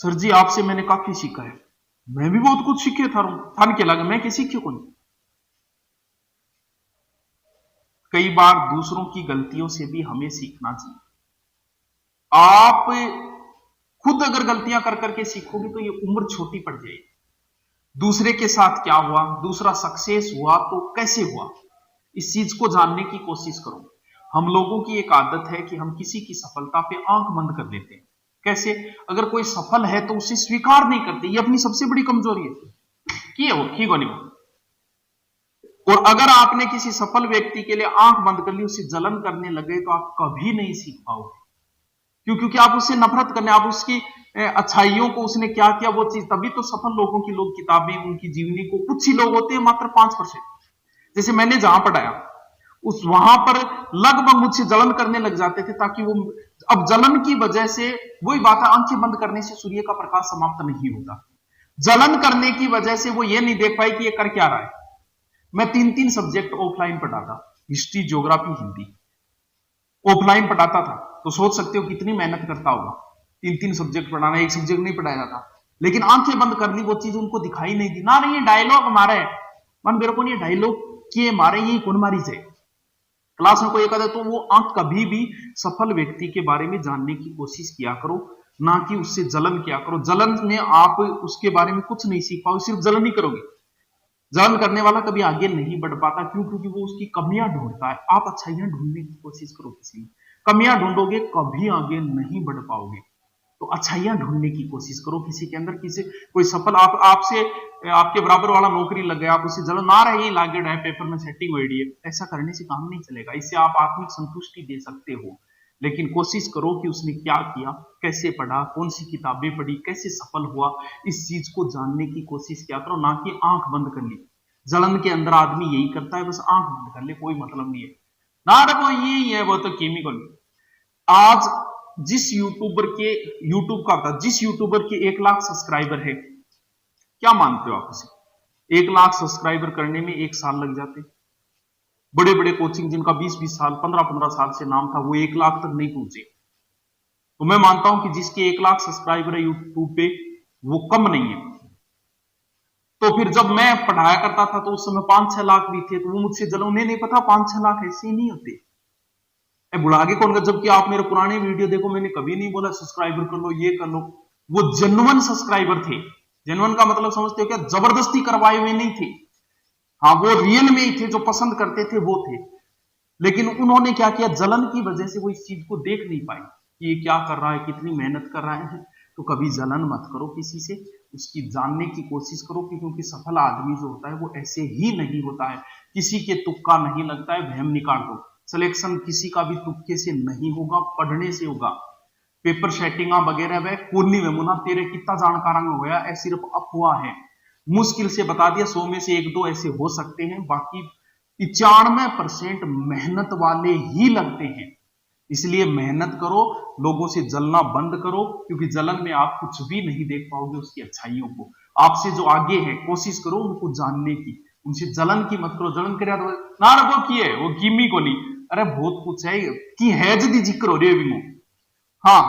Sir जी आपसे मैंने काफी सीखा है। मैं भी बहुत कुछ सीखे थान के लगा मैं क्या सीखे को नहीं। कई बार दूसरों की गलतियों से भी हमें सीखना चाहिए। आप खुद अगर गलतियां कर करके सीखोगे तो ये उम्र छोटी पड़ जाएगी। दूसरे के साथ क्या हुआ, दूसरा सक्सेस हुआ तो कैसे हुआ, इस चीज को जानने की कोशिश करो। हम लोगों की एक आदत है कि हम किसी की सफलता पे आंख बंद कर लेते हैं। कैसे? अगर कोई सफल है तो उसे स्वीकार नहीं करते, ये अपनी सबसे बड़ी कमजोरी है कि वो ठीक हो नहीं। और अगर आपने किसी सफल व्यक्ति के लिए आंख बंद कर ली, उसे जलन करने लगे तो आप कभी नहीं सीख पाओगे। क्यों? क्योंकि आप उससे नफरत करने, आप उसकी अच्छाइयों को, उसने क्या किया वो चीज, तभी तो सफल लोगों की लोग किताबें उनकी जीवनी को, कुछ ही लोग होते हैं मात्र 5%। जैसे मैंने जहां पढ़ाया उस वहां पर लगभग मुझसे जलन करने लग जाते थे, ताकि वो, अब जलन की वजह से वही बात है, आंखें बंद करने से सूर्य का प्रकाश समाप्त नहीं होता। जलन करने की वजह से वो ये नहीं देख पाई कि ये कर क्या रहा है। मैं 3-3 सब्जेक्ट ऑफलाइन पढ़ाता, हिस्ट्री, ज्योग्राफी, हिंदी ऑफलाइन पढ़ाता था, तो सोच सकते हो कितनी मेहनत करता होगा। 3-3 सब्जेक्ट पढ़ाना, एक सब्जेक्ट नहीं पढ़ाया जाता। लेकिन आंखें बंद कर ली, वो चीज उनको दिखाई नहीं दी ना। नहीं, ये डायलॉग मारे मन, मेरे को नहीं डायलॉग किए मारे, ये कौन मारी से क्लास में कोई कहता तो वो आंख, कभी भी सफल व्यक्ति के बारे में जानने की कोशिश किया करो, ना कि उससे जलन किया करो। जलन में आप उसके बारे में कुछ नहीं सीख पाओगे, सिर्फ जलन ही करोगे। जलन करने वाला कभी आगे नहीं बढ़ पाता। क्यों? क्योंकि वो उसकी कमियां ढूंढता है। आप अच्छाइयां ढूंढने की कोशिश करो, किसी में कमियां ढूंढोगे कभी आगे नहीं बढ़ पाओगे। तो अच्छाइयां ढूंढने की कोशिश करो किसी के अंदर। किसी कोई सफल आपसे आपके बराबर वाला नौकरी लग गया, आप उसे जलन ना रही लागे है, पेपर में सेटिंग हुई है, ऐसा करने से काम नहीं चलेगा। इससे आप आत्मिक संतुष्टि दे सकते हो, लेकिन कोशिश करो कि उसने क्या किया, कैसे पढ़ा, कौन सी किताबें पढ़ी, कैसे सफल हुआ, इस चीज को जानने की कोशिश किया करो, ना कि आंख बंद कर ली। जलन के अंदर आदमी यही करता है, बस आंख बंद कर ले, कोई मतलब नहीं है ना, वो यही है, वो तो केमिकल। आज जिस यूट्यूब का था, जिस यूट्यूबर के 1 लाख सब्सक्राइबर है, क्या मानते हो आप उसे? 1 लाख सब्सक्राइबर करने में 1 साल लग जाते। बड़े बड़े कोचिंग जिनका 20-20 साल, 15-15 साल से नाम था, वो 1 लाख तक नहीं पहुंचे। तो मैं मानता हूं कि जिसके 1 लाख सब्सक्राइबर है यूट्यूब पे, वो कम नहीं है। तो फिर जब मैं पढ़ाया करता था तो उस समय 5-6 लाख भी थे, तो वो मुझसे जलन, उन्हें नहीं पता 5-6 लाख ऐसे ही नहीं होते। बुढ़ा के कौन? जबकि आप मेरे पुराने वीडियो देखो, मैंने कभी नहीं बोला सब्सक्राइबर कर लो, ये कर लो। वो जेन्युइन सब्सक्राइबर थे। जेन्युइन का मतलब समझते हो क्या? जबरदस्ती करवाए हुए नहीं थे। हाँ, वो रियल में ही थे, जो पसंद करते थे वो थे। लेकिन उन्होंने क्या किया, जलन की वजह से वो इस चीज को देख नहीं पाई कि ये क्या कर रहा है, कितनी मेहनत कर रहा है। तो कभी जलन मत करो किसी से, उसकी जानने की कोशिश करो, क्योंकि सफल आदमी जो होता है वो ऐसे ही नहीं होता है। किसी के तुक्का नहीं लगता है, वहम निकाल दो। सिलेक्शन किसी का भी तुक्के से नहीं होगा, पढ़ने से होगा। पेपर सेटिंग वगैरह वह कोनी में मुना तेरे कितना जानकार हो गया, ऐ सिर्फ अफवाह है। मुश्किल से बता दिया, 100 में से 1-2 ऐसे हो सकते हैं, बाकी 95% मेहनत वाले ही लगते हैं। इसलिए मेहनत करो, लोगों से जलना बंद करो, क्योंकि जलन में आप कुछ भी नहीं देख पाओगे उसकी अच्छाइयों को। आपसे जो आगे है, कोशिश करो उनको जानने की, उनसे जलन की मत करो। जलन करे तो ना वो की है, वो कीमी को नहीं, अरे बहुत कुछ है कि है जदी जिक्र हो रही है। हाँ,